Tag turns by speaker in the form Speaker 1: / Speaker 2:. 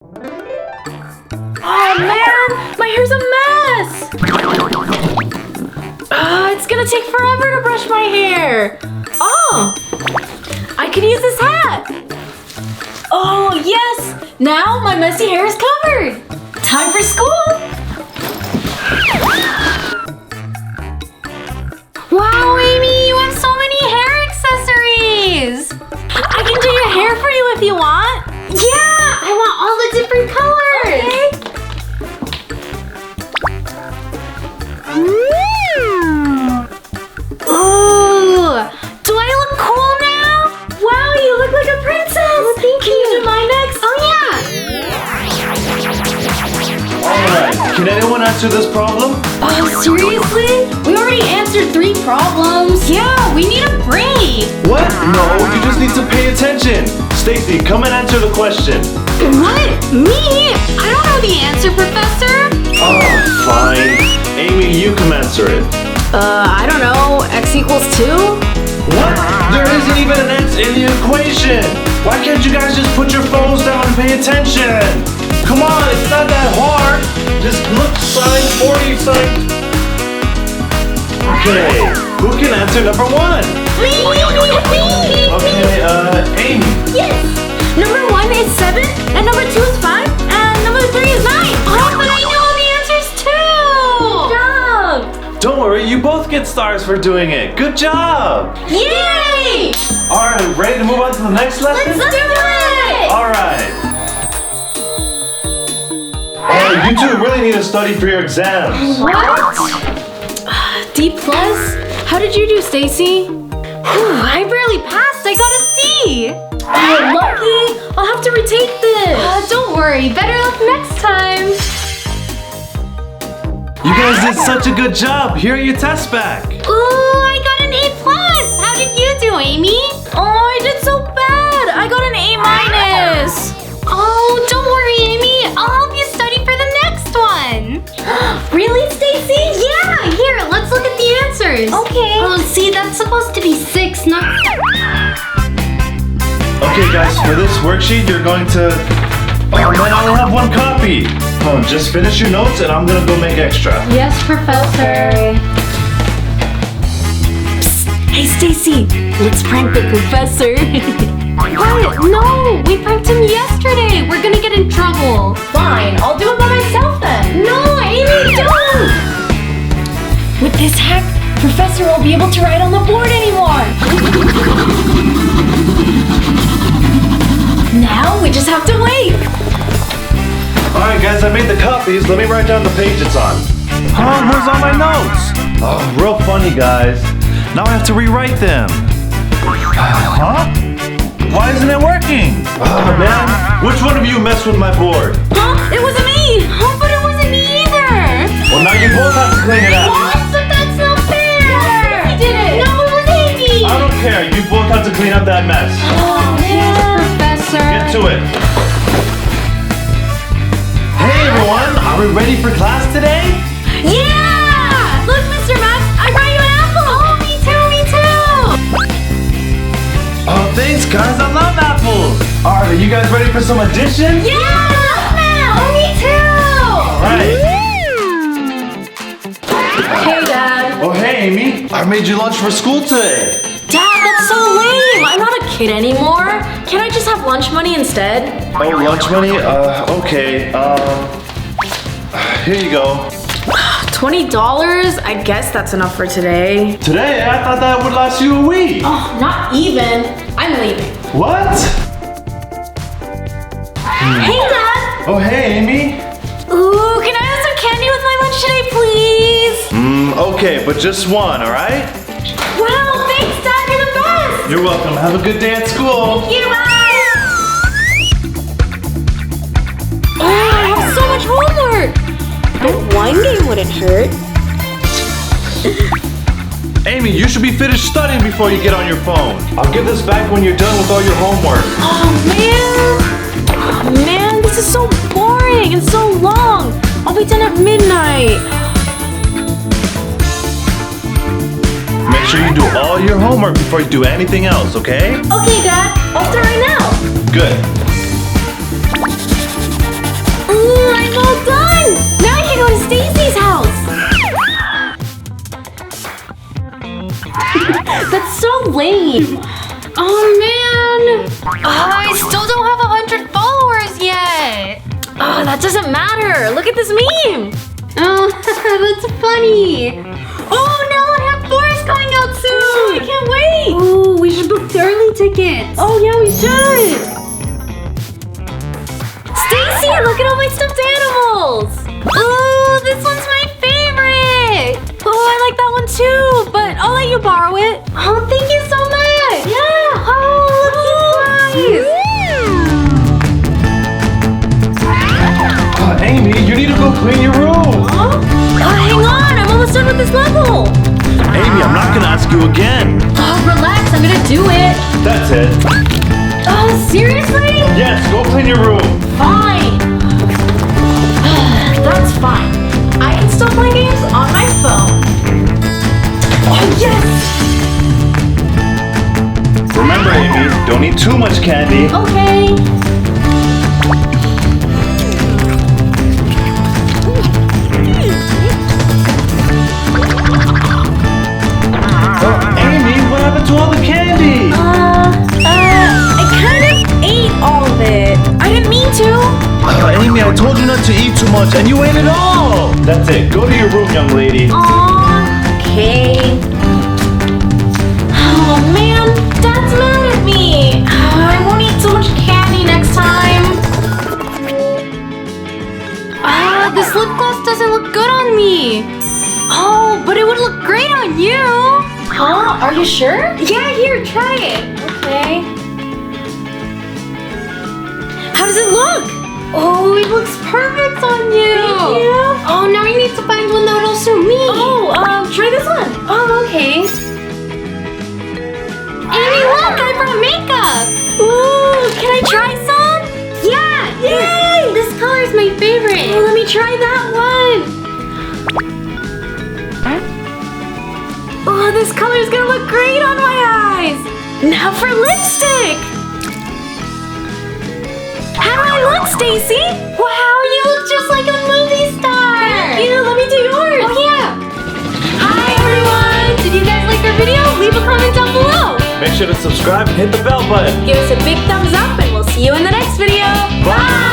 Speaker 1: Oh man, my hair's a mess! It's gonna take forever to brush my hair. Oh, I can use this hat. Oh yes, now my messy hair is covered. Time for school. Wow, Amy, you have so many hair accessories. I can do your hair for you if you want. Yeah, I want all the different colors. Okay. Ooh, do I look cool now? Wow, you look like a princess. Oh, thank you. Can you do mine next? Oh yeah.
Speaker 2: Alright, can anyone answer this problem?
Speaker 1: Oh, seriously? We already answered 3 problems. Yeah, we need a break.
Speaker 2: What? No, you just need to pay attention. Stacy, come and answer the question.
Speaker 1: What? Me? I don't know the answer, Professor.
Speaker 2: Oh, fine. Amy, you can answer it.
Speaker 1: I don't know. X equals 2?
Speaker 2: What? There isn't even an X in the equation. Why can't you guys just put your phones down and pay attention? Come on, it's not that hard. Just look, sign, 40 sign. Okay, who can answer number 1?
Speaker 1: Me.
Speaker 2: Okay, Amy.
Speaker 1: Yes. Number 1 is 7, and number 2 is 5, and number 3 is 9. Oh, but I know the answers too. Good job.
Speaker 2: Don't worry, you both get stars for doing it. Good job.
Speaker 1: Yay!
Speaker 2: Alright, ready to move on to the next lesson?
Speaker 1: Let's do it.
Speaker 2: Alright. Oh, you two really need to study for your exams.
Speaker 1: What? D+? How did you do, Stacy? I barely passed. I got a C. Oh, lucky. I'll have to retake this. Don't worry. Better luck next time.
Speaker 2: You guys did such a good job. Here are your tests back.
Speaker 1: Ooh, I got an A+. How did you do, Amy? Oh, I did so bad. I got an A-. Oh, don't worry, Amy. I'll help you study for the next one. Really, Stacy? Yeah. Here, let's look at the answers. Okay. Oh, see, that's supposed to be 6, not...
Speaker 2: Okay, guys, for this worksheet, you're going to... Oh, man, I only have 1 copy. Oh, just finish your notes, and I'm going to go make extra.
Speaker 1: Yes, Professor. Psst. Hey, Stacy. Let's prank the professor. What? No, we pranked him yesterday. We're gonna get in trouble. Fine, I'll do it by myself then. No, Amy, don't! With this hack, Professor won't be able to write on the board anymore. Now we just have to wait.
Speaker 2: Alright, guys, I made the copies. Let me write down the page it's on. Huh? Where's all my notes? Oh, real funny, guys. Now I have to rewrite them. Huh? Why isn't it working? Oh, man. Which one of you messed with my board?
Speaker 1: Huh? It wasn't me. Oh, but it wasn't me either.
Speaker 2: Well, now you both have to clean it up.
Speaker 1: What? But that's not fair. He did it. No, it was Amy.
Speaker 2: I don't care. You both have to clean up that mess.
Speaker 1: Oh, man. Professor.
Speaker 2: Get to it. Hey, everyone. Are we ready for class today?
Speaker 1: Yeah! Look, Mr. Max, I brought you an apple. Oh, me too, me too.
Speaker 2: Oh, thanks, guys. I love apples. All right, are you guys ready for some addition?
Speaker 1: Yeah! Oh, me too.
Speaker 2: All right.
Speaker 1: Hey, Dad.
Speaker 2: Oh, hey, Amy. I made you lunch for school today.
Speaker 1: Dad, that's so lame. I'm not a kid anymore. Can't I just have lunch money instead?
Speaker 2: Oh, lunch money? Okay. Here you go.
Speaker 1: $20? I guess that's enough for today.
Speaker 2: Today? I thought that would last you a week.
Speaker 1: Oh, not even. I'm leaving.
Speaker 2: What?
Speaker 1: Hey, Dad.
Speaker 2: Oh, hey, Amy.
Speaker 1: Ooh, can I have some candy with my lunch today, please?
Speaker 2: Okay, but just one, all right?
Speaker 1: Wow, thanks, Dad. You're the best.
Speaker 2: You're welcome. Have a good day at school.
Speaker 1: Thank you, bye. Oh, I have so much homework. But one game wouldn't hurt.
Speaker 2: Amy, you should be finished studying before you get on your phone. I'll give this back when you're done with all your homework.
Speaker 1: Oh, man, this is so boring and so long. I'll be done at midnight.
Speaker 2: Make sure you do all your homework before you do anything else, okay?
Speaker 1: Okay, Dad. I'll start right now.
Speaker 2: Good.
Speaker 1: lame. Oh man, I still don't have 100 followers yet. Oh, that doesn't matter. Look at this meme. Oh, that's funny. Oh, now I have Forest coming out soon. I can't wait. Ooh, we should book the early tickets. Oh yeah, we should. Stacy, look at all my stuffed animals. Ooh, this one's my favorite. Oh, I like that one too, but I'll let you borrow it. Oh, thank you so much. Yeah. Oh, look,
Speaker 2: Amy, you need to go clean your room.
Speaker 1: huh? Hang on, I'm almost done with this level.
Speaker 2: Amy, I'm not gonna ask you again.
Speaker 1: Oh, relax, I'm gonna do it.
Speaker 2: That's it.
Speaker 1: Oh, seriously?
Speaker 2: Yes, go clean your room.
Speaker 1: Fine. That's fine. I can still play games on my phone. Oh, yes!
Speaker 2: Remember, Amy, don't eat too much candy.
Speaker 1: Okay.
Speaker 2: Amy, what happened to all the candy?
Speaker 1: I kind of ate all of it. I didn't mean to.
Speaker 2: Amy, I told you not to eat too much, and you ate it all. That's it. Go to your room, young lady.
Speaker 1: Aw, okay. Oh man, Dad's mad at me. I won't eat so much candy next time. This lip gloss doesn't look good on me. Oh, but it would look great on you. Huh? Are you sure? Yeah, here, try it. Okay. How does it look? Oh, it looks perfect on you. Thank you. Oh, now you need to find one that'll suit me. Oh, try this one. Oh, okay. Amy, look, I brought makeup. Ooh, can I try some? Yeah. Yay! This color is my favorite. Oh, let me try that one. Oh, this color is gonna look great on my eyes. Now for lipstick. How do I look, Stacy? Wow, you look just like a movie star. Thank you. Let me do yours. Oh yeah. Hi everyone. Did you guys like our video? Leave a comment down below.
Speaker 2: Make sure to subscribe and hit the bell button.
Speaker 1: Give us a big thumbs up and we'll see you in the next video.
Speaker 2: Bye.